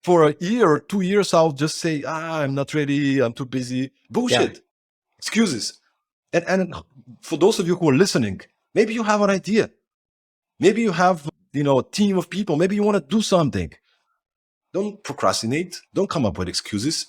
for a year or 2 years, I'll just say, I'm not ready. I'm too busy. Bullshit. Excuses. And for those of you who are listening, maybe you have an idea. Maybe you have, a team of people. Maybe you want to do something. Don't procrastinate. Don't come up with excuses.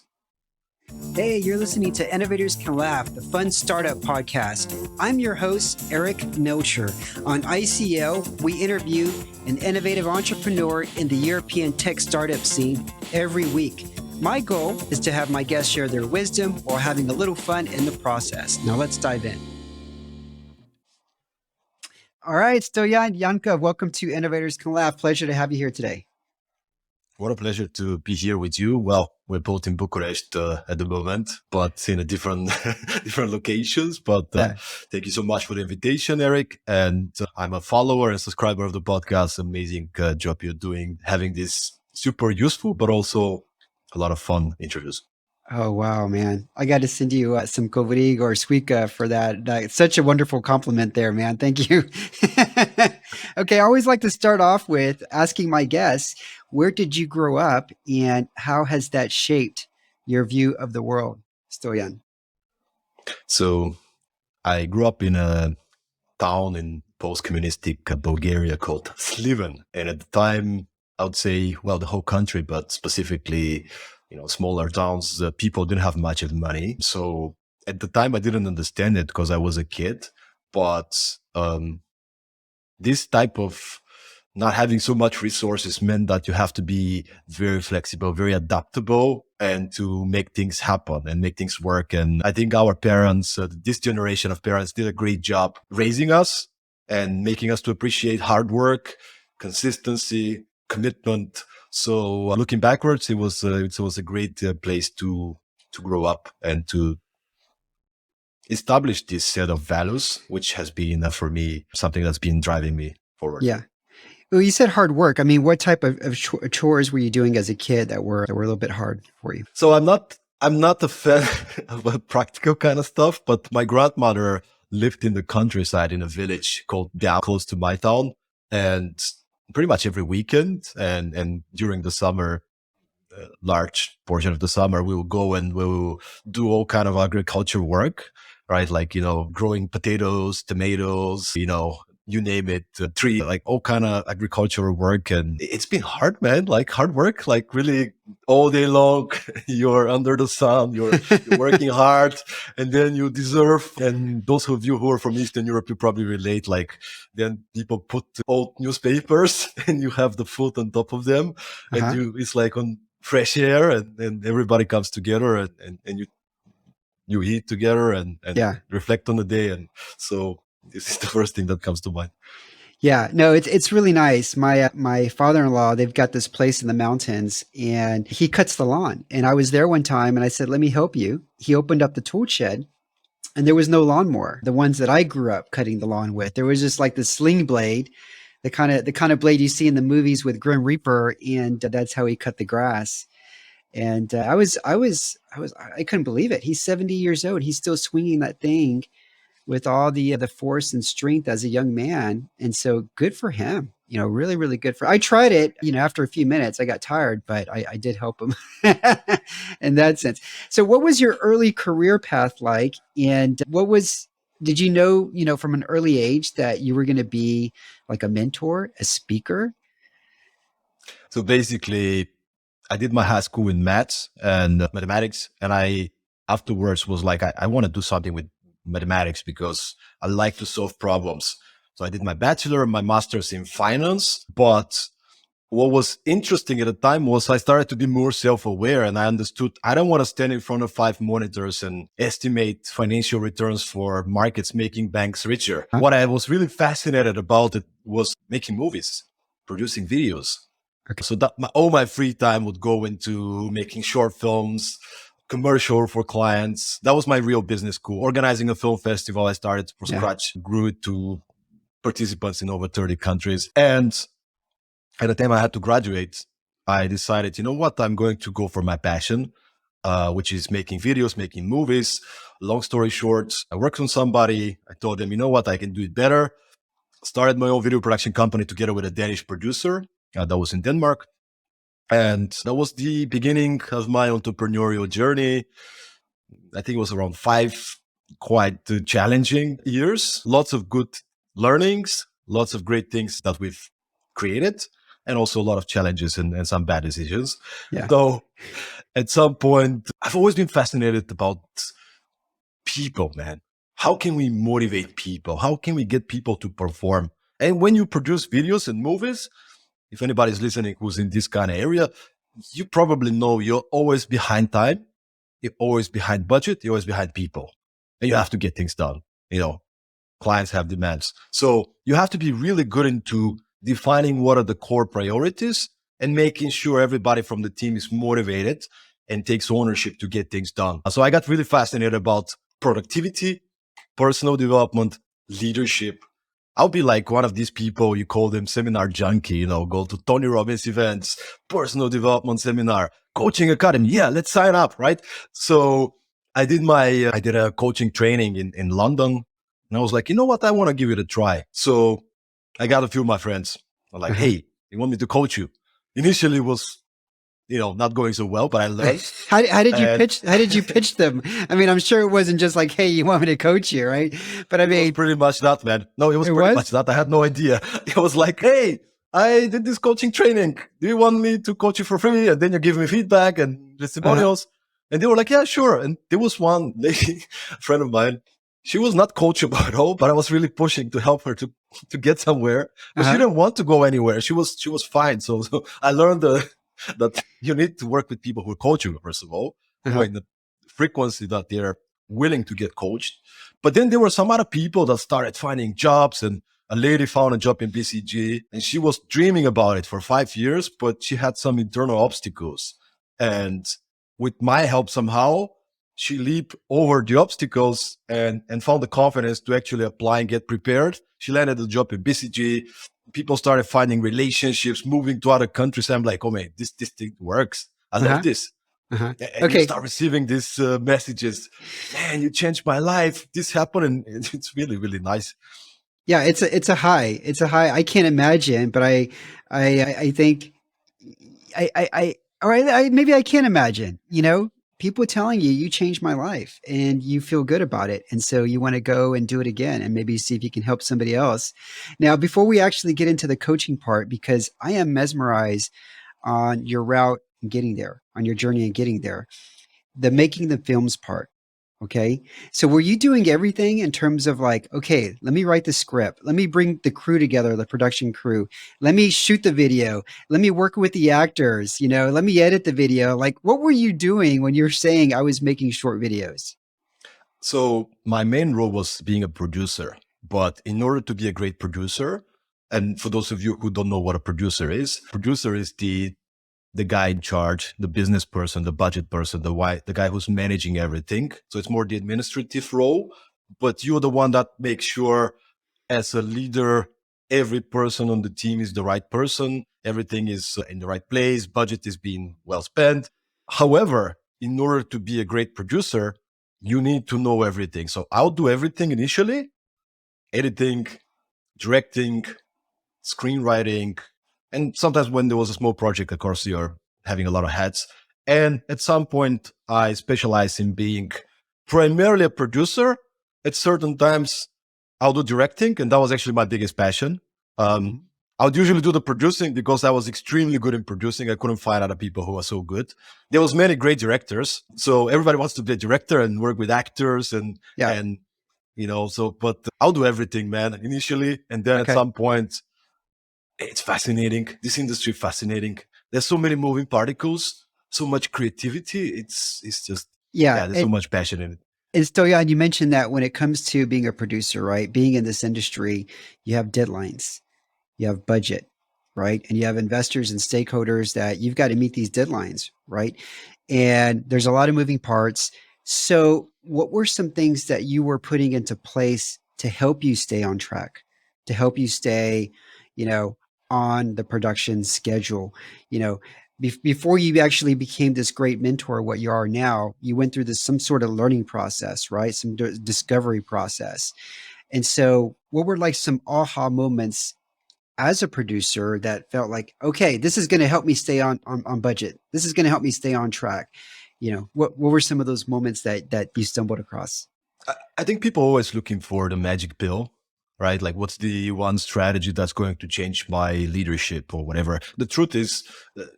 Hey, you're listening to Innovators Can Laugh, the fun startup podcast. I'm your host, Eric Milcher. On ICL, we interview an innovative entrepreneur in the European tech startup scene every week. My goal is to have my guests share their wisdom while having a little fun in the process. Now let's dive in. All right, Stoyan Yankov, welcome to Innovators Can Laugh. Pleasure to have you here today. What a pleasure to be here with you. Well, we're both in Bucharest at the moment, but in a different locations. But thank you so much for the invitation, Eric. And I'm a follower and subscriber of the podcast. Amazing job you're doing, having this super useful, but also a lot of fun interviews. Oh, wow, man. I got to send you some kovrig or squika for that. It's such a wonderful compliment there, man. Thank you. Okay, I always like to start off with asking my guests, where did you grow up and how has that shaped your view of the world, Stoyan? So I grew up in a town in post-communistic Bulgaria called Sliven. And at the time, I would say, well, the whole country, but specifically, smaller towns, people didn't have much of money. So at the time, I didn't understand it because I was a kid. But this type of not having so much resources meant that you have to be very flexible, very adaptable, and to make things happen and make things work. And I think our parents, this generation of parents, did a great job raising us and making us to appreciate hard work, consistency, commitment. So looking backwards, it was a great place to grow up and to establish this set of values, which has been for me something that's been driving me forward. Yeah. Well, you said hard work. I mean, what type of chores were you doing as a kid that were a little bit hard for you? So I'm not a fan of practical kind of stuff, but my grandmother lived in the countryside in a village called down close to my town, and pretty much every weekend and during the summer, large portion of the summer, we will go and we will do all kind of agriculture work, right? Like, growing potatoes, tomatoes, you name it, tree, like all kind of agricultural work. And it's been hard, man, like hard work, like really all day long. You're under the sun, you're working hard, and then you deserve. And those of you who are from Eastern Europe, you probably relate, like then people put old newspapers and you have the food on top of them. And it's like on fresh air, and everybody comes together and you eat together and reflect on the day. And so this is the first thing that comes to mind. Yeah, no, it's really nice. My father-in-law, they've got this place in the mountains and he cuts the lawn. And I was there one time and I said, let me help you. He opened up the tool shed and there was no lawnmower. The ones that I grew up cutting the lawn with, there was just like the sling blade, the kind of blade you see in the movies with Grim Reaper. And that's how he cut the grass. And I couldn't believe it. He's 70 years old. He's still swinging that thing with all the force and strength as a young man. And so good for him, really, really good I tried it, after a few minutes, I got tired, but I did help him in that sense. So what was your early career path like? And did you know, from an early age that you were going to be like a mentor, a speaker? So basically I did my high school in maths and mathematics. And I afterwards was like, I want to do something with mathematics because I like to solve problems. So I did my bachelor and my master's in finance. But what was interesting at the time was I started to be more self-aware and I understood I don't want to stand in front of 5 monitors and estimate financial returns for markets making banks richer. What I was really fascinated about it was making movies, producing videos. Okay. So that all my free time would go into making short films, commercial for clients. That was my real business school. Organizing a film festival, I started from scratch, grew it to participants in over 30 countries. And at the time I had to graduate, I decided, you know what, I'm going to go for my passion, which is making videos, making movies. Long story short, I worked on somebody. I told them, you know what, I can do it better. Started my own video production company together with a Danish producer that was in Denmark. And that was the beginning of my entrepreneurial journey. I think it was around 5 quite challenging years, lots of good learnings, lots of great things that we've created, and also a lot of challenges and some bad decisions. Yeah. So at some point, I've always been fascinated about people, man. How can we motivate people? How can we get people to perform? And when you produce videos and movies, if anybody's listening who's in this kind of area, you probably know you're always behind time, you're always behind budget, you're always behind people. And you have to get things done. You know, clients have demands. So you have to be really good into defining what are the core priorities and making sure everybody from the team is motivated and takes ownership to get things done. So I got really fascinated about productivity, personal development, leadership. I'll be like one of these people, you call them seminar junkie, go to Tony Robbins events, personal development seminar, coaching academy. Yeah, let's sign up, right? So I did a coaching training in London, and I was like, you know what? I want to give it a try. So I got a few of my friends. I'm like, Uh-huh. hey, you want me to coach you? Initially it was, not going so well, but I learned. How did you And pitch? How did you pitch them? I mean, I'm sure it wasn't just like, "Hey, you want me to coach you," right? But I it was mean, pretty much that, man. No, it was it pretty much was. that. I had no idea. It was like, hey, I did this coaching training. Do you want me to coach you for free? And then you give me feedback and Uh-huh. testimonials. And they were like, yeah, sure. And there was one lady, a friend of mine. She was not coachable at all, but I was really pushing to help her to get somewhere. But she Uh-huh. didn't want to go anywhere. She was fine. So I learned that you need to work with people who are coachable, first of all, who are Uh-huh. in the frequency that they're willing to get coached. But then there were some other people that started finding jobs, and a lady found a job in BCG and she was dreaming about it for 5 years, but she had some internal obstacles. And with my help somehow, she leaped over the obstacles and found the confidence to actually apply and get prepared. She landed a job in BCG. People started finding relationships, moving to other countries. I'm like, oh man, this thing works. I love Uh-huh. this. Uh-huh. And you Okay. start receiving these messages, man, you changed my life, this happened, and it's really, really nice. Yeah, it's a high. It's a high. I can't imagine, but I think I all right, maybe I can imagine, people telling you you changed my life and you feel good about it. And so you want to go and do it again and maybe see if you can help somebody else. Now, before we actually get into the coaching part, because I am mesmerized on your route and getting there, on your journey and getting there, the making the films part. Okay. So were you doing everything in terms of like, okay, let me write the script. Let me bring the crew together, the production crew. Let me shoot the video. Let me work with the actors, let me edit the video. Like, what were you doing when you're saying I was making short videos? So my main role was being a producer, but in order to be a great producer, and for those of you who don't know what a producer is the guy in charge, the business person, the budget person, the guy who's managing everything. So it's more the administrative role, but you're the one that makes sure, as a leader, every person on the team is the right person, everything is in the right place, budget is being well spent. However, in order to be a great producer, you need to know everything. So I'll do everything initially: editing, directing, screenwriting, and sometimes when there was a small project, of course, you're having a lot of hats. And at some point, I specialize in being primarily a producer. At certain times, I'll do directing, and that was actually my biggest passion. Um, Mhm. I would usually do the producing because I was extremely good in producing. I couldn't find other people who were so good. There was many great directors, so everybody wants to be a director and work with actors Yeah. and so, but I'll do everything, man, initially, and then at Okay. some point, it's fascinating. This industry fascinating. There's so many moving particles, so much creativity. It's just, Yeah. yeah, there's so much passion in it. And Stoyan, you mentioned that when it comes to being a producer, right? Being in this industry, you have deadlines, you have budget, right? And you have investors and stakeholders that you've got to meet these deadlines, right? And there's a lot of moving parts. So, what were some things that you were putting into place to help you stay on track, to help you stay, you know, on the production schedule? You know, before you actually became this great mentor, what you are now, you went through this some sort of learning process, right? Some discovery process. And so, what were like some aha moments as a producer that felt like, okay, this is going to help me stay on budget. This is going to help me stay on track. What were some of those moments that you stumbled across? I think people are always looking for the magic pill, right? Like, what's the one strategy that's going to change my leadership or whatever? The truth is,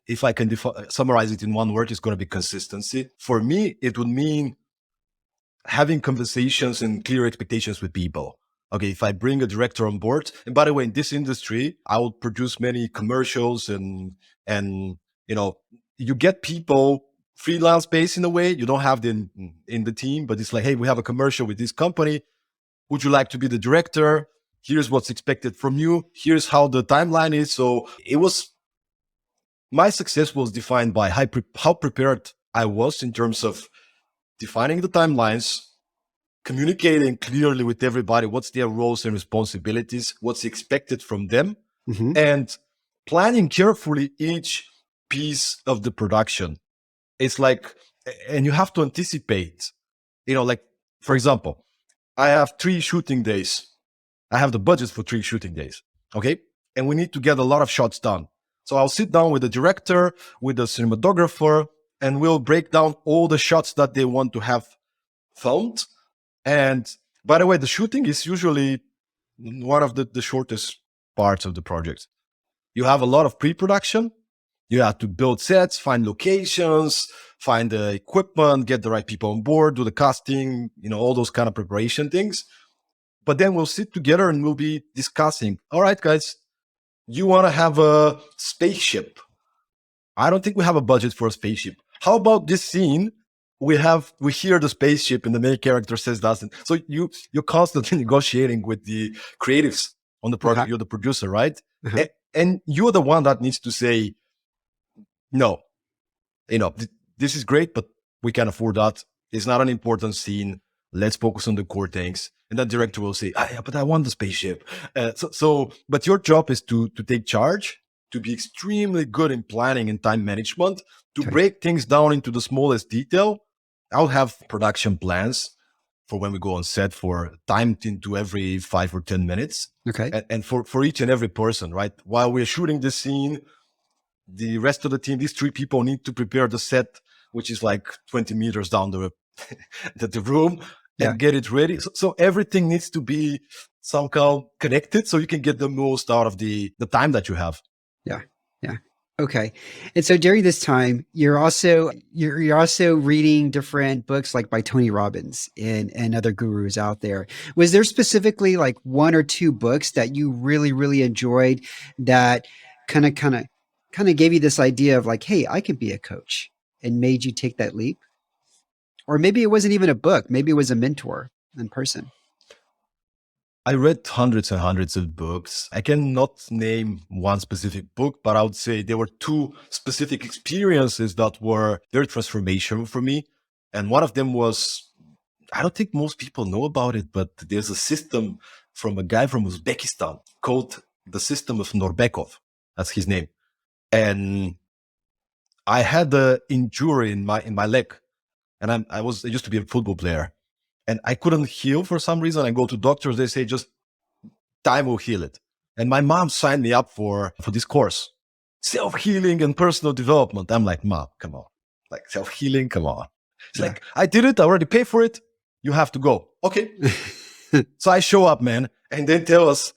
if I can summarize it in one word, it's going to be consistency. For me, it would mean having conversations and clear expectations with people. Okay, if I bring a director on board, and by the way, in this industry, I will produce many commercials and you get people freelance based in a way. You don't have them in the team, but it's like, hey, we have a commercial with this company. Would you like to be the director? Here's what's expected from you. Here's how the timeline is. So my success was defined by how prepared I was in terms of defining the timelines, communicating clearly with everybody what's their roles and responsibilities, what's expected from them, Mm-hmm. and planning carefully each piece of the production. It's like, and you have to anticipate, like, for example, I have 3 shooting days. I have the budget for 3 shooting days. Okay. And we need to get a lot of shots done. So I'll sit down with the director, with the cinematographer, and we'll break down all the shots that they want to have filmed. And by the way, the shooting is usually one of the shortest parts of the project. You have a lot of pre-production. You have to build sets, find locations, find the equipment, get the right people on board, do the casting, all those kind of preparation things. But then we'll sit together and we'll be discussing, all right, guys, you want to have a spaceship. I don't think we have a budget for a spaceship. How about this scene? We hear the spaceship and the main character says that. So you're constantly negotiating with the creatives on the project. Uh-huh. You're the producer, right? Uh-huh. And you're the one that needs to say, no, this is great, but we can't afford that. It's not an important scene. Let's focus on the core things. And that director will say, yeah, but I want the spaceship. But your job is to take charge, to be extremely good in planning and time management, to Okay. break things down into the smallest detail. I'll have production plans for when we go on set for timed into every 5 or 10 minutes. Okay. And for each and every person, right? While we're shooting the scene, the rest of the team, these 3 people need to prepare the set, which is like 20 meters down the room, Yeah. and get it ready. So everything needs to be somehow connected so you can get the most out of the time that you have. Yeah. Yeah. Okay. And so during this time, you're also reading different books like by Tony Robbins and other gurus out there. Was there specifically like 1 or 2 books that you really, really enjoyed that kind of gave you this idea of like, hey, I can be a coach, and made you take that leap? Or maybe it wasn't even a book, maybe it was a mentor in person. I read hundreds and hundreds of books. I cannot name one specific book, but I would say there were 2 specific experiences that were very transformational for me. And one of them was, I don't think most people know about it, but there's a system from a guy from Uzbekistan called the system of Norbekov. That's his name. And I had an injury in my leg, and I used to be a football player, and I couldn't heal for some reason. I go to doctors, they say just time will heal it. And my mom signed me up for this course, self-healing and personal development. I'm like, Mom, come on, like self-healing, come on. It's Yeah. like, I did it, I already paid for it. You have to go. Okay. So I show up, man, and they tell us,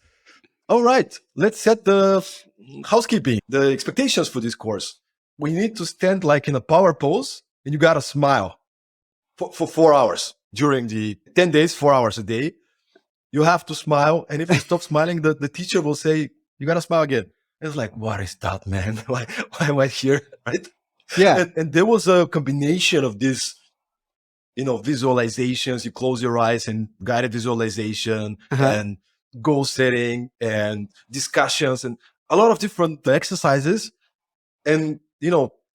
all right, let's set the housekeeping, the expectations for this course. We need to stand like in a power pose, and you got to smile for 4 hours during the 10 days, 4 hours a day. You have to smile. And if you stop smiling, the teacher will say, you got to smile again. It's like, what is that, man? Why am I here? Right? Yeah. And there was a combination of this, visualizations. You close your eyes and guided visualization Uh-huh. and goal setting and discussions and a lot of different exercises. And,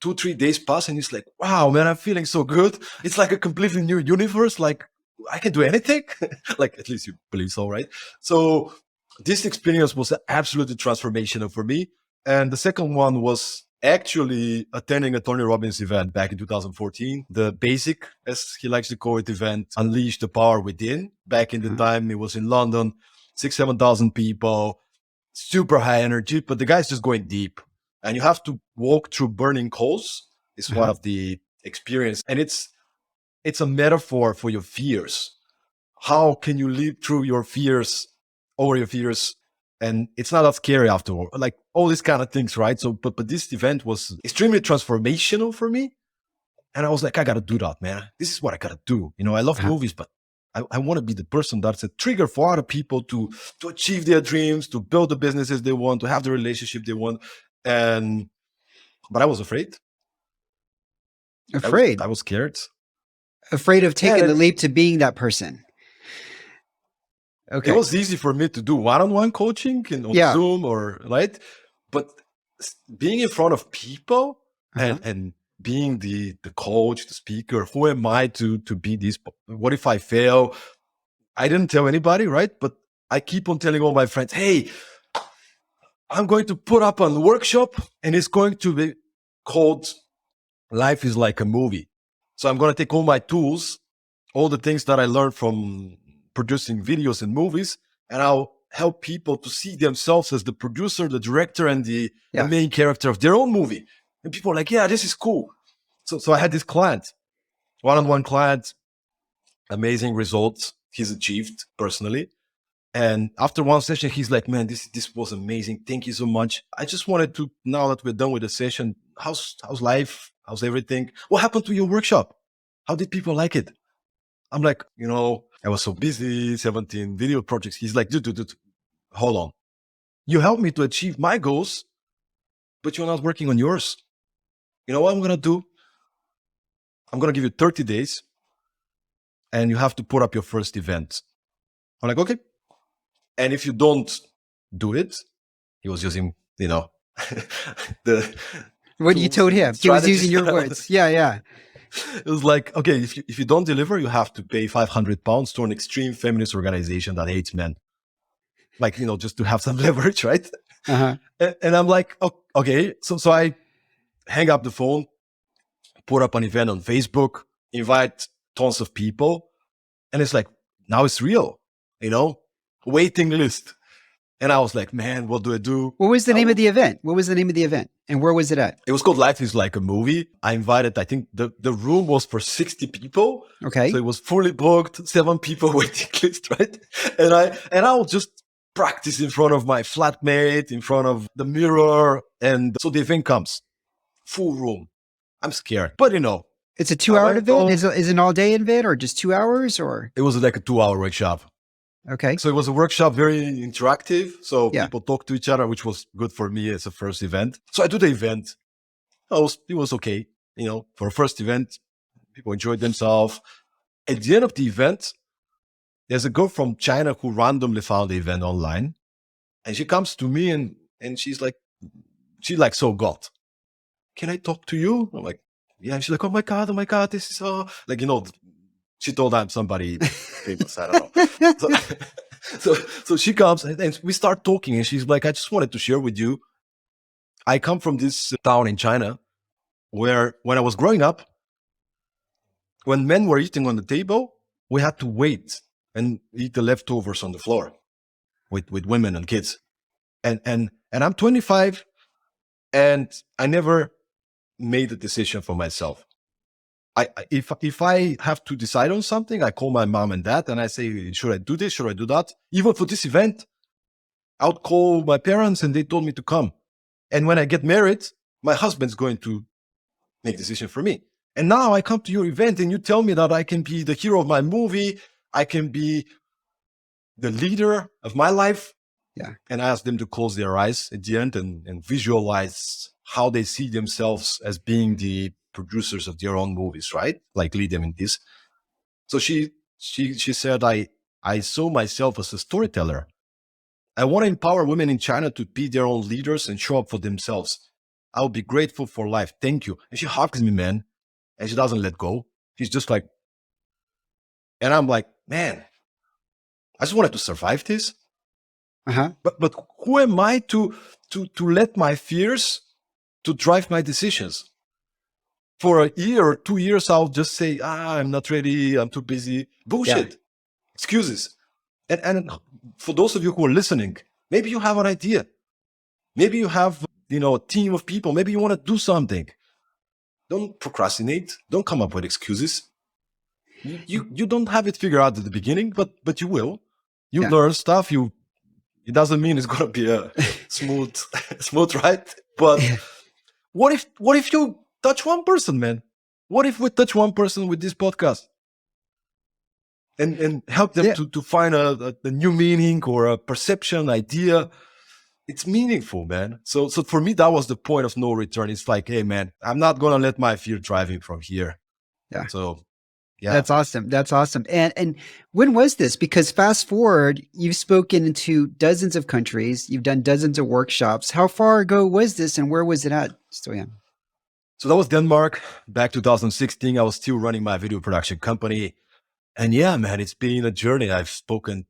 2-3 days pass and it's like, wow, man, I'm feeling so good. It's like a completely new universe. Like I can do anything. Like at least you believe so, right? So this experience was absolutely transformational for me. And the second one was actually attending a Tony Robbins event back in 2014. The basic, as he likes to call it, event, Unleash the Power Within. Back in the Uh-huh. time, it was in London, 7,000 people. super high energy, but the guy's just going deep. And you have to walk through burning coals. It's one of the experience. And it's a metaphor for your fears. How can you live through your fears, over your fears? And it's not that scary afterward, like all these kind of things, right? So, but this event was extremely transformational for me. And I was like, I got to do that, man. This is what I got to do. You know, I love movies, but I want to be the person that's a trigger for other people to achieve their dreams, to build the businesses they want, to have the relationship they want. But I was afraid. Afraid. I was scared. Afraid of taking the leap to being that person. Okay. It was easy for me to do one-on-one coaching on Zoom or right, but being in front of people and being the coach, the speaker, who am I to be this? What if I fail? I didn't tell anybody, right? But I keep on telling all my friends, hey, I'm going to put up a workshop and it's going to be called Life is Like a Movie. So I'm going to take all my tools, all the things that I learned from producing videos and movies, and I'll help people to see themselves as the producer, the director, and the main character of their own movie. And people are like, yeah, this is cool. So I had this client, one-on-one client, amazing results he's achieved personally. And after one session, he's like, man, this was amazing. Thank you so much. I just wanted to, now that we're done with the session, how's life? How's everything? What happened to your workshop? How did people like it? I'm like, I was so busy, 17 video projects. He's like, dude, hold on. You helped me to achieve my goals, but you're not working on yours. You know what I'm going to do? I'm going to give you 30 days and you have to put up your first event. I'm like, okay. And if you don't do it, he was using, what you told him. He was using your words. Yeah. It was like, okay, if you don't deliver, you have to pay 500 pounds to an extreme feminist organization that hates men. Like, just to have some leverage, right? And I'm like, oh, okay. So I hang up the phone, put up an event on Facebook, invite tons of people. And it's like, now it's real, waiting list. And I was like, man, what do I do? What was the name of the event? And where was it at? It was called Life is Like a Movie. I invited, I think the room was for 60 people. Okay. So it was fully booked, 7 people waiting list, right? And I will just practice in front of my flatmate, in front of the mirror. And so the event comes, full room. I'm scared, but it's a 2-hour event? Is it an all-day event or just 2 hours or? It was like a 2-hour workshop. Okay. So it was a workshop, very interactive. So people talk to each other, which was good for me as a first event. So I do the event. It was okay. For a first event, people enjoyed themselves. At the end of the event, there's a girl from China who randomly found the event online. And she comes to me and she's like, so God, can I talk to you? I'm like, yeah. And she's like, oh my God, this is so, she told I'm somebody famous. I don't know. So she comes and we start talking and she's like, I just wanted to share with you. I come from this town in China where when I was growing up, when men were eating on the table, we had to wait and eat the leftovers on the floor with women and kids. And I'm 25 and I never made a decision for myself. If I have to decide on something, I call my mom and dad and I say, should I do this? Should I do that? Even for this event, I would call my parents and they told me to come. And when I get married, my husband's going to make a decision for me. And now I come to your event and you tell me that I can be the hero of my movie. I can be the leader of my life. Yeah. And I ask them to close their eyes at the end and visualize how they see themselves as being the producers of their own movies, right? Like lead them in this. So she said, I saw myself as a storyteller. I want to empower women in China to be their own leaders and show up for themselves. I'll be grateful for life. Thank you. And she hugs me, man. And she doesn't let go. She's just like, and I'm like, man, I just wanted to survive this. But who am I to let my fears to drive my decisions? For a year or 2 years, I'll just say, I'm not ready. I'm too busy. Bullshit. Excuses. And for those of you who are listening, Maybe you have an idea. Maybe you have, a team of people. Maybe you want to do something. Don't procrastinate. Don't come up with excuses. You don't have it figured out at the beginning, but you will. You Yeah. learn stuff. It doesn't mean it's gonna be a smooth smooth ride. But what if you touch one person, man? What if we touch one person with this podcast and help them Yeah. to find a new meaning or a perception idea? It's meaningful, man. So for me, that was the point of no return. It's like, hey, man, I'm not gonna let my fear drive me from here. Yeah. So yeah. That's awesome. That's awesome. And when was this? Because fast forward, you've spoken into dozens of countries, you've done dozens of workshops. How far ago was this and where was it at, Stoyan? So that was Denmark, back 2016. I was still running my video production company. And yeah, man, it's been a journey. I've spoken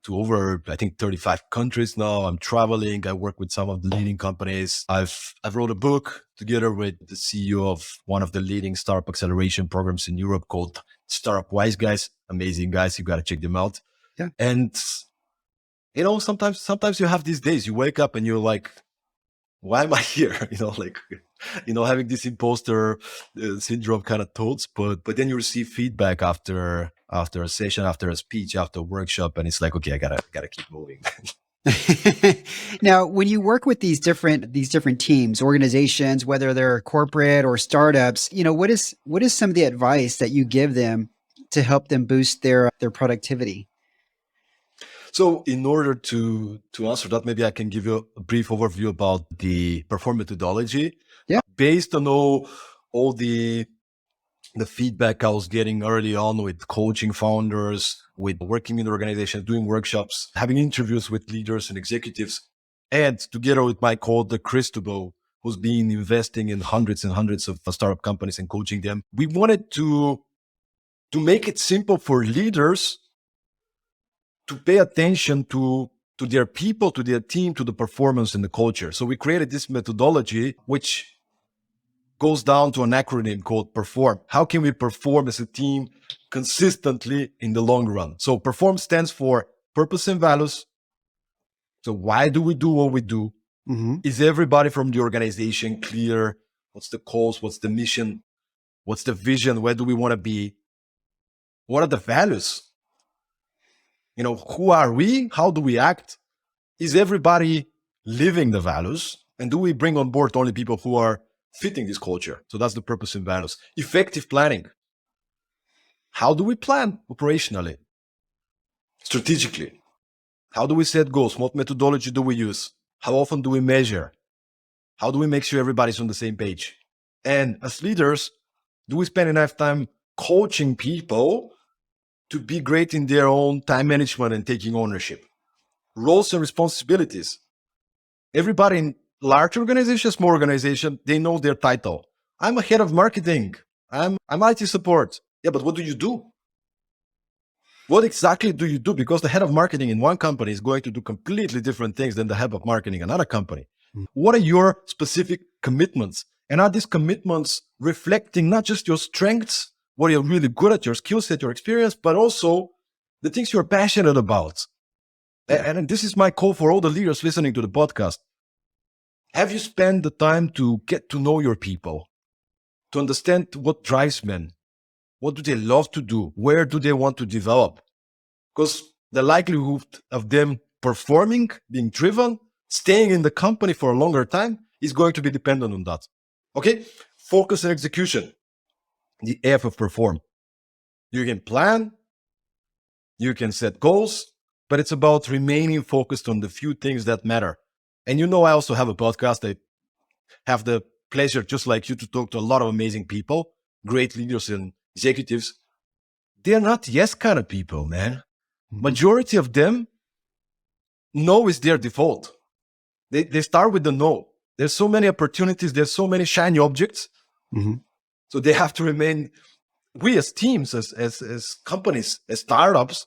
to over, I think, 35 countries now. I'm traveling. I work with some of the leading companies. I've wrote a book together with the CEO of one of the leading startup acceleration programs in Europe called Startup Wise Guys. Amazing guys. You got to check them out. Yeah. And, sometimes you have these days, you wake up and you're like, why am I here? Having this imposter syndrome kind of thoughts, but then you receive feedback after a session, after a speech, after a workshop, and it's like, okay, I gotta keep moving. Now, when you work with these different teams, organizations, whether they're corporate or startups, what is some of the advice that you give them to help them boost their productivity? So in order to answer that, maybe I can give you a brief overview about the perform methodology. Yeah. Based on all the feedback I was getting early on with coaching founders, with working in organizations, doing workshops, having interviews with leaders and executives, and together with my co-author Cristobal, who's been investing in hundreds and hundreds of startup companies and coaching them, we wanted to make it simple for leaders to pay attention to their people, to their team, to the performance and the culture. So we created this methodology, which goes down to an acronym called PERFORM. How can we perform as a team consistently in the long run? So PERFORM stands for purpose and values. So why do we do what we do? Mm-hmm. Is everybody from the organization clear? What's the cause? What's the mission? What's the vision? Where do we want to be? What are the values? Who are we? How do we act? Is everybody living the values? And do we bring on board only people who are fitting this culture? So that's the purpose and values. Effective planning. How do we plan operationally? Strategically. How do we set goals? What methodology do we use? How often do we measure? How do we make sure everybody's on the same page? And as leaders, do we spend enough time coaching people to be great in their own time management and taking ownership? Roles and responsibilities. Everybody in large organizations, small organization, they know their title. I'm a head of marketing. I'm IT support. Yeah, but what do you do? What exactly do you do? Because the head of marketing in one company is going to do completely different things than the head of marketing in another company. What are your specific commitments? And are these commitments reflecting not just your strengths, what you're really good at, your skill set, your experience, but also the things you're passionate about? Yeah. And this is my call for all the leaders listening to the podcast. Have you spent the time to get to know your people, to understand what drives men? What do they love to do? Where do they want to develop? Because the likelihood of them performing, being driven, staying in the company for a longer time is going to be dependent on that. Okay? Focus and execution. The F of perform. You can plan, you can set goals, but it's about remaining focused on the few things that matter. And I also have a podcast. I have the pleasure, just like you, to talk to a lot of amazing people, great leaders and executives. They're not yes kind of people, man. Majority of them, no is their default. They start with the no. There's so many opportunities. There's so many shiny objects. Mm-hmm. So they have to remain, we as teams, as companies, as startups,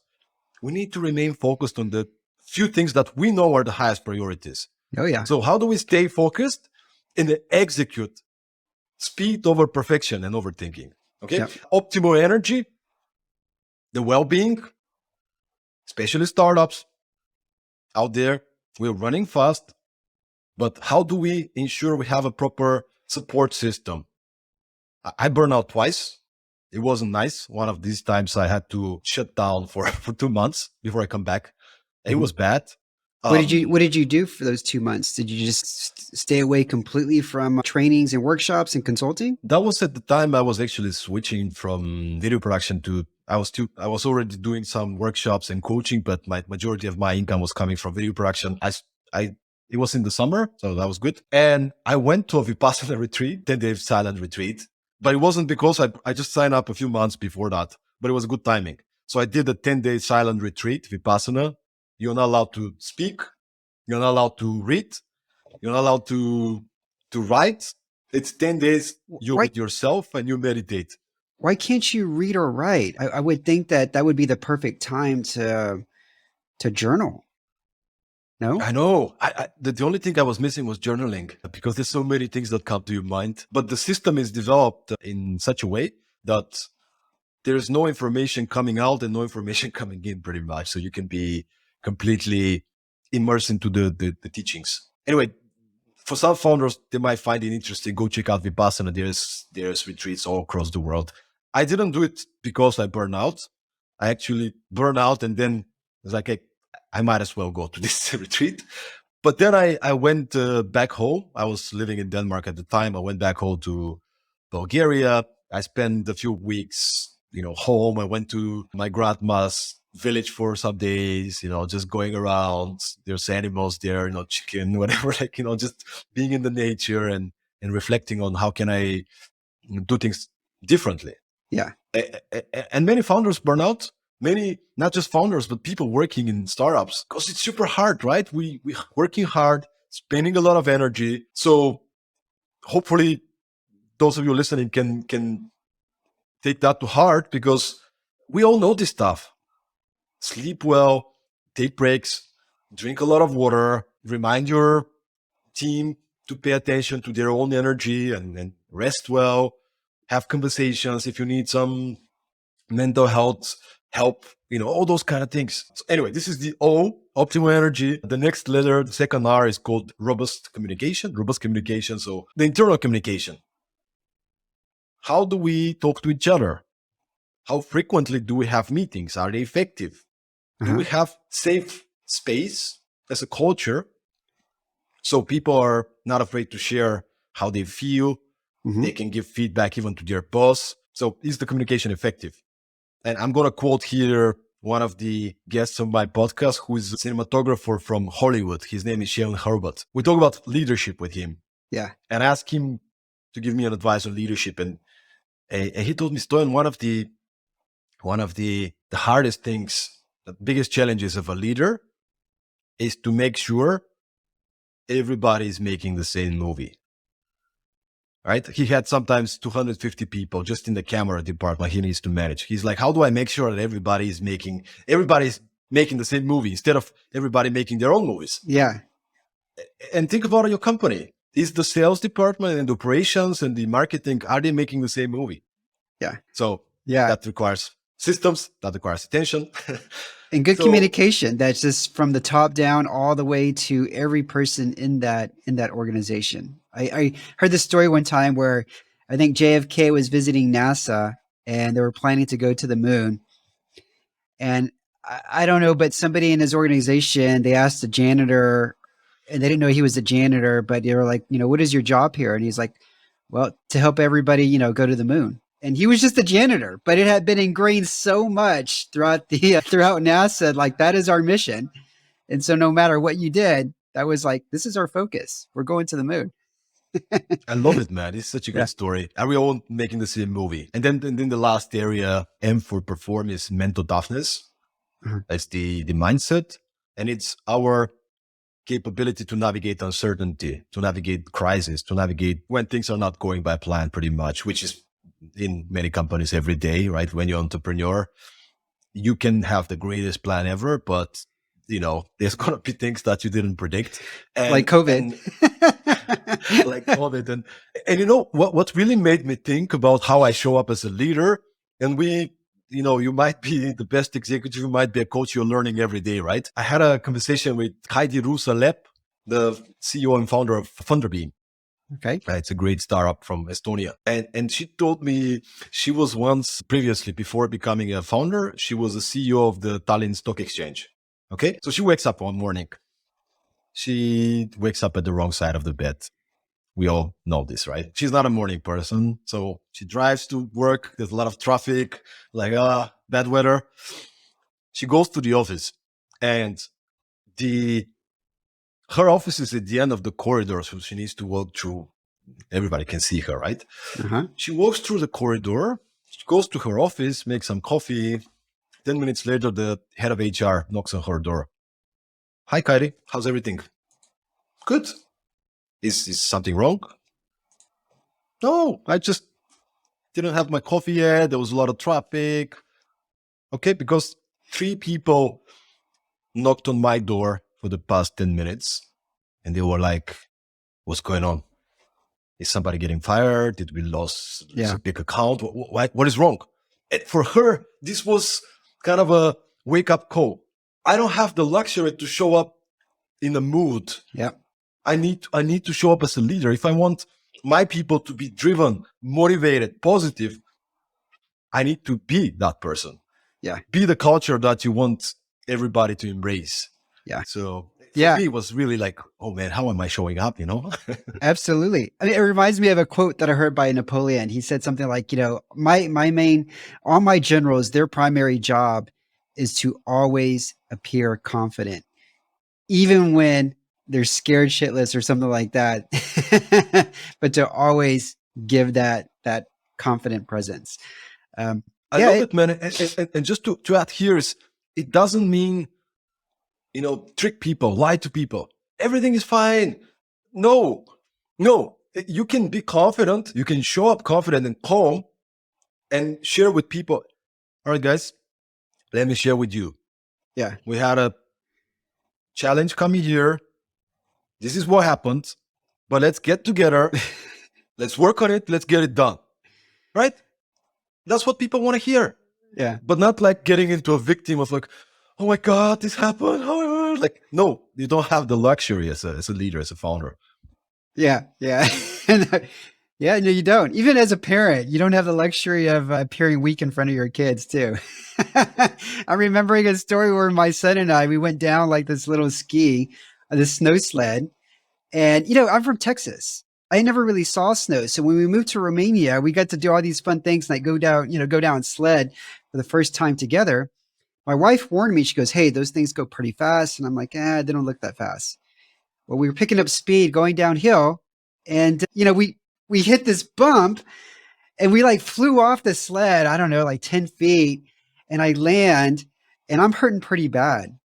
we need to remain focused on the few things that we know are the highest priorities. Oh, yeah. So how do we stay focused and execute? Speed over perfection and overthinking. Okay. Yep. Optimal energy, the well-being, especially startups out there. We're running fast, but how do we ensure we have a proper support system? I burned out twice. It wasn't nice. One of these times I had to shut down for 2 months before I come back. It Mhm. was bad. What did you do for those 2 months? Did you just stay away completely from trainings and workshops and consulting? That was at the time I was actually switching from video production to I was already doing some workshops and coaching, but my majority of my income was coming from video production. I it was in the summer, so that was good. And I went to a Vipassana retreat, 10-day silent retreat. But it wasn't because I just signed up a few months before that, but it was good timing. So I did a 10-day silent retreat, Vipassana. You're not allowed to speak. You're not allowed to read. You're not allowed to write. It's 10 days you're Why with yourself and you meditate. why can't you read or write? I would think that that would be the perfect time to journal. No? I know. The only thing I was missing was journaling because there's so many things that come to your mind. But the system is developed in such a way that there's no information coming out and no information coming in pretty much. So you can be completely immersed into the teachings. Anyway, for some founders, they might find it interesting. Go check out Vipassana. There's retreats all across the world. I didn't do it because I burned out. I actually burned out and then it's like, hey, I might as well go to this retreat. But then I went back home. I was living in Denmark at the time. I went back home to Bulgaria. I spent a few weeks, home. I went to my grandma's village for some days, just going around. There's animals there, chicken, whatever, just being in the nature and reflecting on how can I do things differently. Yeah. And many founders burn out. Many, not just founders, but people working in startups, because it's super hard, right? We working hard, spending a lot of energy. So hopefully those of you listening can take that to heart, because we all know this stuff. Sleep well, take breaks, drink a lot of water, remind your team to pay attention to their own energy and rest well, have conversations if you need some mental health help, all those kind of things. So anyway, this is the O, optimal energy. The next letter, the second R, is called robust communication. Robust communication. So the internal communication. How do we talk to each other? How frequently do we have meetings? Are they effective? Do we have safe space as a culture so people are not afraid to share how they feel? They can give feedback even to their boss. So is the communication effective? And I'm going to quote here one of the guests of my podcast, who is a cinematographer from Hollywood. His name is Sharon Herbert. We talk about leadership with him. Yeah. And I asked him to give me an advice on leadership. And he told me, Stoyan, one of the hardest things, the biggest challenges of a leader is to make sure everybody is making the same movie. Right? He had sometimes 250 people just in the camera department he needs to manage. He's like, how do I make sure that everybody's making the same movie instead of everybody making their own movies? Yeah. And think about your company. Is the sales department and the operations and the marketing, are they making the same movie? Yeah. So Yeah. that requires systems, that requires attention. And good communication. That's just from the top down all the way to every person in that organization. I heard this story one time where I think JFK was visiting NASA and they were planning to go to the moon. And I don't know, but somebody in his organization, they asked the janitor, and they didn't know he was a janitor, but they were like, what is your job here? And he's like, well, to help everybody, go to the moon. And he was just a janitor, but it had been ingrained so much throughout NASA, like that is our mission. And so no matter what you did, that was like, this is our focus. We're going to the moon. I love it, man. It's such a great story. Are we all making the same movie? And then the last area, M for perform, is mental toughness. That's the mindset. And it's our capability to navigate uncertainty, to navigate crisis, to navigate when things are not going by plan pretty much, which is in many companies every day, right? When you're an entrepreneur, you can have the greatest plan ever, but there's going to be things that you didn't predict. And, like COVID. Like COVID. And what really made me think about how I show up as a leader, and we you might be the best executive, you might be a coach, you're learning every day, right? I had a conversation with Heidi Rusalep, the CEO and founder of Funderbeam. Okay. It's a great startup from Estonia. And she told me she was once previously, before becoming a founder, she was the CEO of the Tallinn Stock Exchange. Okay. So she wakes up one morning. She wakes up at the wrong side of the bed. We all know this, right? She's not a morning person. So she drives to work. There's a lot of traffic, like, bad weather. She goes to the office, and her office is at the end of the corridor. So she needs to walk through. Everybody can see her, right? Uh-huh. She walks through the corridor. She goes to her office, makes some coffee. 10 minutes later, the head of HR knocks on her door. Hi, Kairi. How's everything? Good. Is something wrong? No, I just didn't have my coffee yet. There was a lot of traffic. Okay, because 3 people knocked on my door for the past 10 minutes, and they were like, what's going on? Is somebody getting fired? Did we lose a big account? What is wrong? And for her, this was kind of a wake-up call. I don't have the luxury to show up in a mood. Yeah. I need to show up as a leader. If I want my people to be driven, motivated, positive, I need to be that person. Yeah. Be the culture that you want everybody to embrace. Yeah. So for me, it was really like, oh man, how am I showing up, Absolutely. I mean, it reminds me of a quote that I heard by Napoleon. He said something like, all my generals, their primary job is to always appear confident, even when they're scared shitless or something like that, but to always give that confident presence. I love it, man. And just to add here is, it doesn't mean, trick people, lie to people. Everything is fine. No, you can be confident. You can show up confident and calm and share with people. All right, guys, let me share with you. Yeah. We had a challenge coming here. This is what happened, but let's get together. Let's work on it. Let's get it done. Right? That's what people want to hear. Yeah. But not like getting into a victim of like, oh my God, this happened. Like, no, you don't have the luxury as a leader, as a founder. Yeah. Yeah. Yeah, no, you don't. Even as a parent, you don't have the luxury of appearing weak in front of your kids, too. I'm remembering a story where my son and I, we went down like this little ski, this snow sled. And, I'm from Texas. I never really saw snow. So when we moved to Romania, we got to do all these fun things, like go down sled for the first time together. My wife warned me. She goes, hey, those things go pretty fast. And I'm like, they don't look that fast. Well, we were picking up speed going downhill, and, we hit this bump, and we like flew off the sled, I don't know, like 10 feet, and I land, and I'm hurting pretty bad.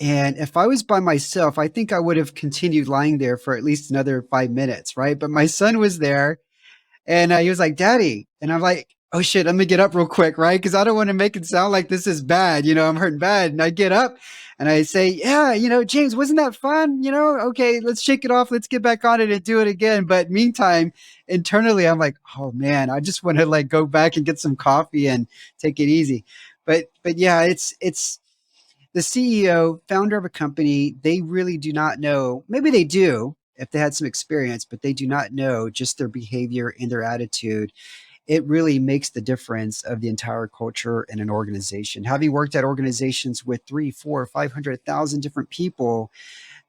And if I was by myself, I think I would have continued lying there for at least another 5 minutes, right? But my son was there, and he was like, Daddy. And I'm like, oh shit, let me get up real quick, right? Because I don't want to make it sound like this is bad. I'm hurting bad. And I get up and I say, yeah, James, wasn't that fun? Okay, let's shake it off. Let's get back on it and do it again. But meantime, internally, I'm like, oh man, I just want to like go back and get some coffee and take it easy. But yeah, it's the CEO, founder of a company. They really do not know. Maybe they do if they had some experience, but they do not know just their behavior and their attitude. It really makes the difference of the entire culture in an organization. Having worked at organizations with 3, 4, 500,000 different people,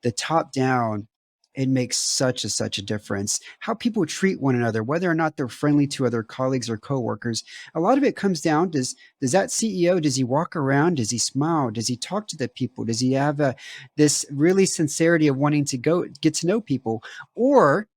the top down, it makes such a difference. How people treat one another, whether or not they're friendly to other colleagues or coworkers. A lot of it comes down, does that CEO, does he walk around? Does he smile? Does he talk to the people? Does he have this really sincerity of wanting to go get to know people? Or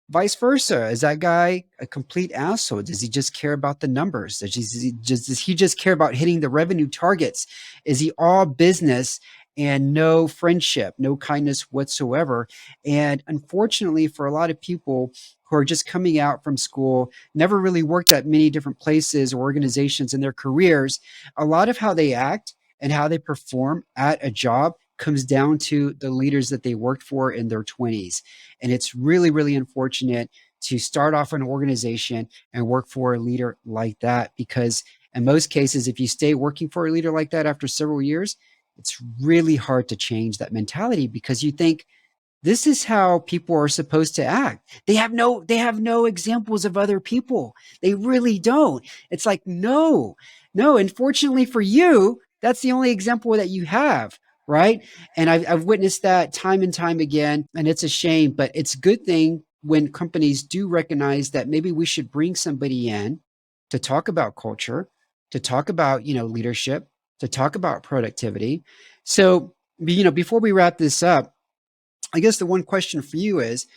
vice versa, is that guy a complete asshole? Does he just care about the numbers? Does he just care about hitting the revenue targets? Is he all business and no friendship, no kindness whatsoever? And unfortunately, for a lot of people who are just coming out from school, never really worked at many different places or organizations in their careers, a lot of how they act and how they perform at a job comes down to the leaders that they worked for in their 20s. And it's really, really unfortunate to start off an organization and work for a leader like that, because In most cases, if you stay working for a leader like that after several years, it's really hard to change that mentality because you think this is how people are supposed to act. They have no examples of other people. They really don't. It's like, no, no. Unfortunately for you, that's the only example that you have, right? And I've witnessed that time and time again, and it's a shame, but it's a good thing when companies do recognize that maybe we should bring somebody in to talk about culture, to talk about, leadership, to talk about productivity. So, before we wrap this up, I guess the one question for you is,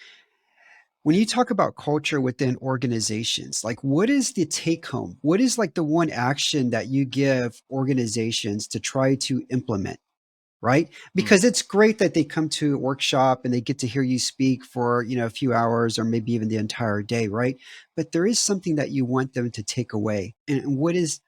when you talk about culture within organizations, like, what is the take home? What is like the one action that you give organizations to try to implement, right? Hmm. Because it's great that they come to a workshop and they get to hear you speak for, a few hours or maybe even the entire day, right? But there is something that you want them to take away. And what is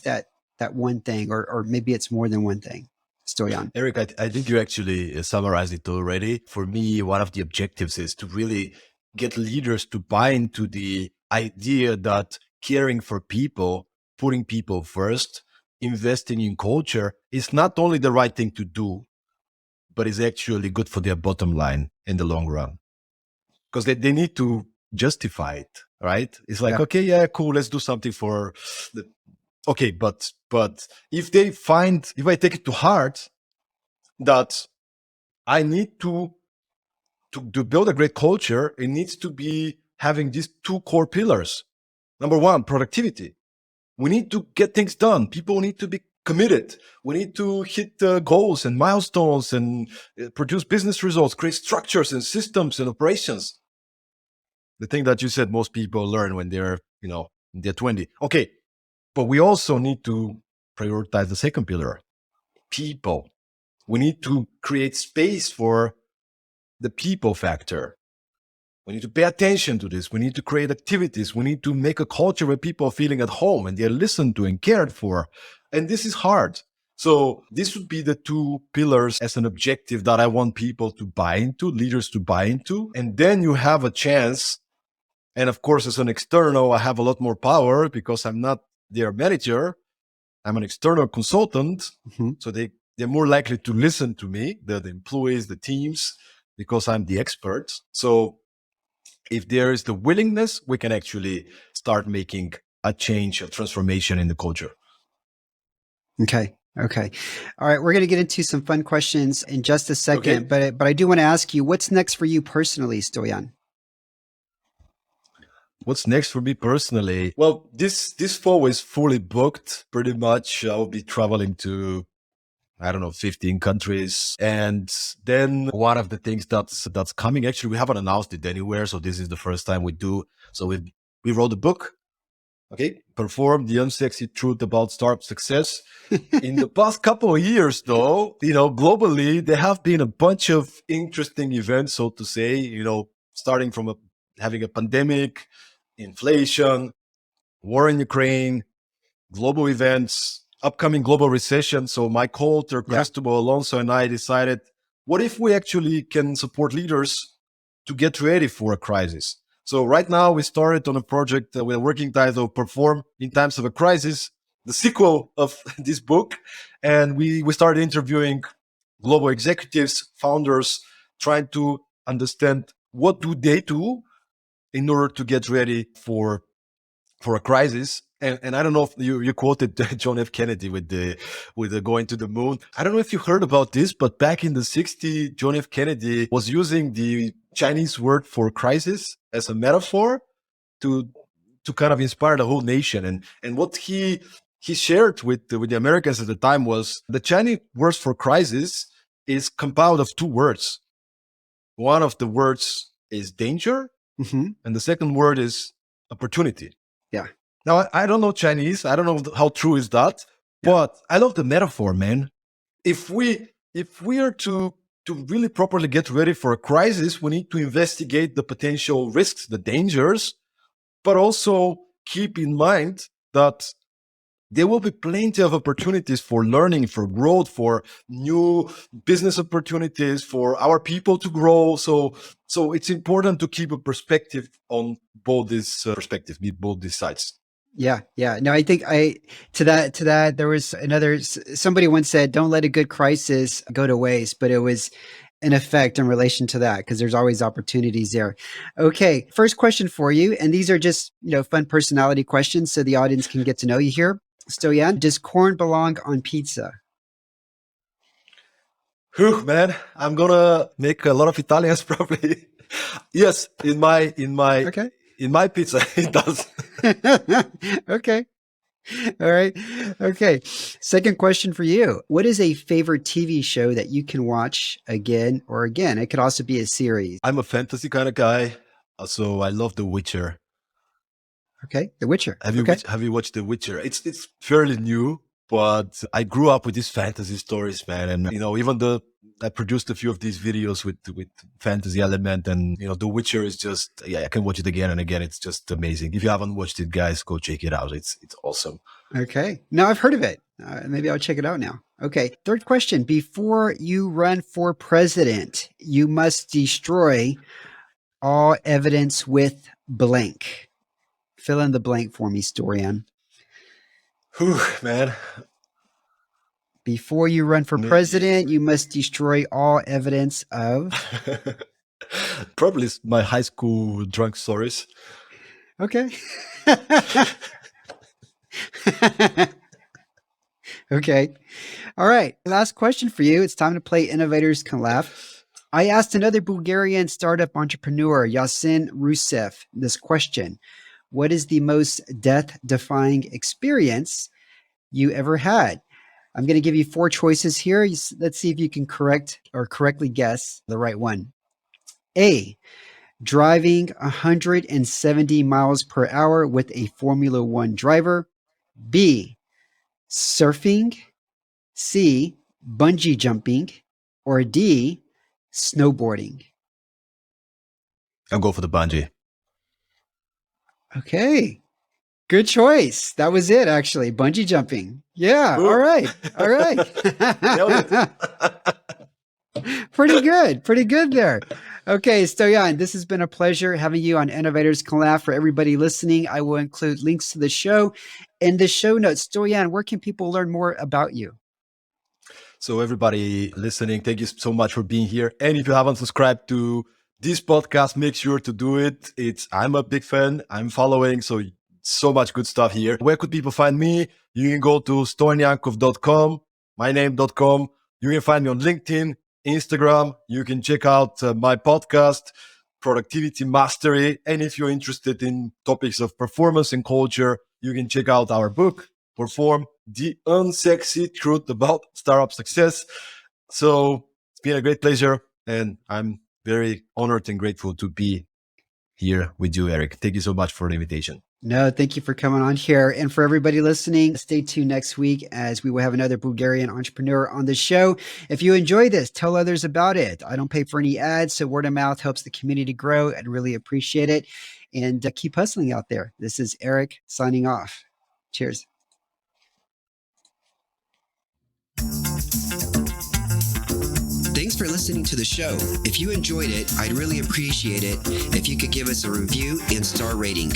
that one thing, or maybe it's more than one thing, Stoyan? Eric, I think you actually summarized it already. For me, one of the objectives is to really get leaders to buy into the idea that caring for people, putting people first, investing in culture is not only the right thing to do, but is actually good for their bottom line in the long run. Because they need to justify it, right? It's like, Yeah. okay, yeah, cool, let's do something for the okay, but if I take it to heart that I need to build a great culture, it needs to be having these two core pillars. Number one, productivity. We need to get things done. People need to be committed. We need to hit goals and milestones and produce business results, create structures and systems and operations. The thing that you said most people learn when they're, in their 20. Okay, but we also need to prioritize the second pillar, people. We need to create space for the people factor. We need to pay attention to this. We need to create activities. We need to make a culture where people are feeling at home and they're listened to and cared for. And this is hard. So this would be the two pillars as an objective that I want people to buy into, leaders to buy into. And then you have a chance. And of course, as an external, I have a lot more power because I'm not their manager. I'm an external consultant. Mhm. So they're more likely to listen to me, the employees, the teams, because I'm the expert. So if there is the willingness, we can actually start making a change, a transformation in the culture. Okay. Okay. All right. We're going to get into some fun questions in just a second, Okay. but I do want to ask you, what's next for you personally, Stoyan? What's next for me personally? Well, this fall is fully booked. Pretty much, I'll be traveling to, I don't know, 15 countries. And then one of the things that's coming, actually, we haven't announced it anywhere. So this is the first time we do. So we wrote a book. Okay. Perform the Unsexy Truth about startup success. In the past couple of years, though, globally, there have been a bunch of interesting events, so to say, starting from having a pandemic, inflation, war in Ukraine, global events, upcoming global recession. So my co-author, Yeah. Cristobal Alonso, and I decided, what if we actually can support leaders to get ready for a crisis? So right now we started on a project that we're working titled Perform in Times of a Crisis, the sequel of this book. And we started interviewing global executives, founders, trying to understand what do they do in order to get ready for a crisis. And I don't know if you quoted John F. Kennedy with the going to the moon. I don't know if you heard about this, but back in the 60s, John F. Kennedy was using the Chinese word for crisis as a metaphor to kind of inspire the whole nation. And what he shared with the Americans at the time was the Chinese word for crisis is compound of two words. One of the words is danger, Hmm. and the second word is opportunity. Yeah. Now, I don't know Chinese. I don't know how true is that, Yeah. but I love the metaphor, man. If we are to really properly get ready for a crisis, we need to investigate the potential risks, the dangers, but also keep in mind that there will be plenty of opportunities for learning, for growth, for new business opportunities, for our people to grow. So it's important to keep a perspective on both these perspectives, both these sides. Yeah. No, I think to that, there was somebody once said, don't let a good crisis go to waste, but it was in effect in relation to that, because there's always opportunities there. Okay. First question for you. And these are just, fun personality questions so the audience can get to know you here. Stoyan, does corn belong on pizza? Whew, man, I'm gonna make a lot of Italians probably. Yes, Okay. in my pizza it does. Okay. All right. Okay. Second question for you. What is a favorite TV show that you can watch again or again? It could also be a series. I'm a fantasy kind of guy, so I love The Witcher. Okay. The Witcher. Okay. Have you watched The Witcher? It's fairly new, but I grew up with these fantasy stories, man. And even I produced a few of these videos with fantasy element, and The Witcher is just, yeah, I can watch it again and again. It's just amazing. If you haven't watched it, guys, go check it out. It's awesome. Okay. No, I've heard of it. Maybe I'll check it out now. Okay. Third question. Before you run for president, you must destroy all evidence with blank. Fill in the blank for me, Stoyan. Whew, man. Before you run for president, you must destroy all evidence of. Probably my high school drunk stories. Okay. Okay. All right. Last question for you. It's time to play Innovators Can Laugh. I asked another Bulgarian startup entrepreneur, Yasin Rusev, this question. What is the most death-defying experience you ever had? I'm going to give you 4 choices here. Let's see if you can correctly guess the right one. A, driving 170 miles per hour with a Formula One driver. B, surfing. C, bungee jumping. Or D, snowboarding. I'll go for the bungee. Okay. Good choice. That was it, actually. Bungee jumping. Yeah. Ooh. All right. All right. Pretty good. Pretty good there. Okay, Stoyan, this has been a pleasure having you on Innovators Can Laugh. For everybody listening, I will include links to the show in the show notes. Stoyan, where can people learn more about you? So everybody listening, thank you so much for being here. And if you haven't subscribed to this podcast, make sure to do it. I'm a big fan. I'm following. So much good stuff here. Where could people find me? You can go to stoyanyankov.com, myname.com. You can find me on LinkedIn, Instagram. You can check out my podcast, Productivity Mastery. And if you're interested in topics of performance and culture, you can check out our book, Perform: The Unsexy Truth About Startup Success. So it's been a great pleasure, and I'm very honored and grateful to be here with you, Eric. Thank you so much for the invitation. No, thank you for coming on here. And for everybody listening, stay tuned next week as we will have another Bulgarian entrepreneur on the show. If you enjoy this, tell others about it. I don't pay for any ads, so word of mouth helps the community grow. I'd really appreciate it. And keep hustling out there. This is Eric signing off. Cheers. Thanks for listening to the show. If you enjoyed it, I'd really appreciate it if you could give us a review and star rating.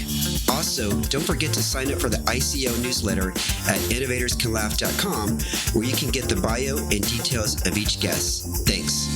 Also, don't forget to sign up for the ICO newsletter at innovatorscanlaugh.com, where you can get the bio and details of each guest. Thanks.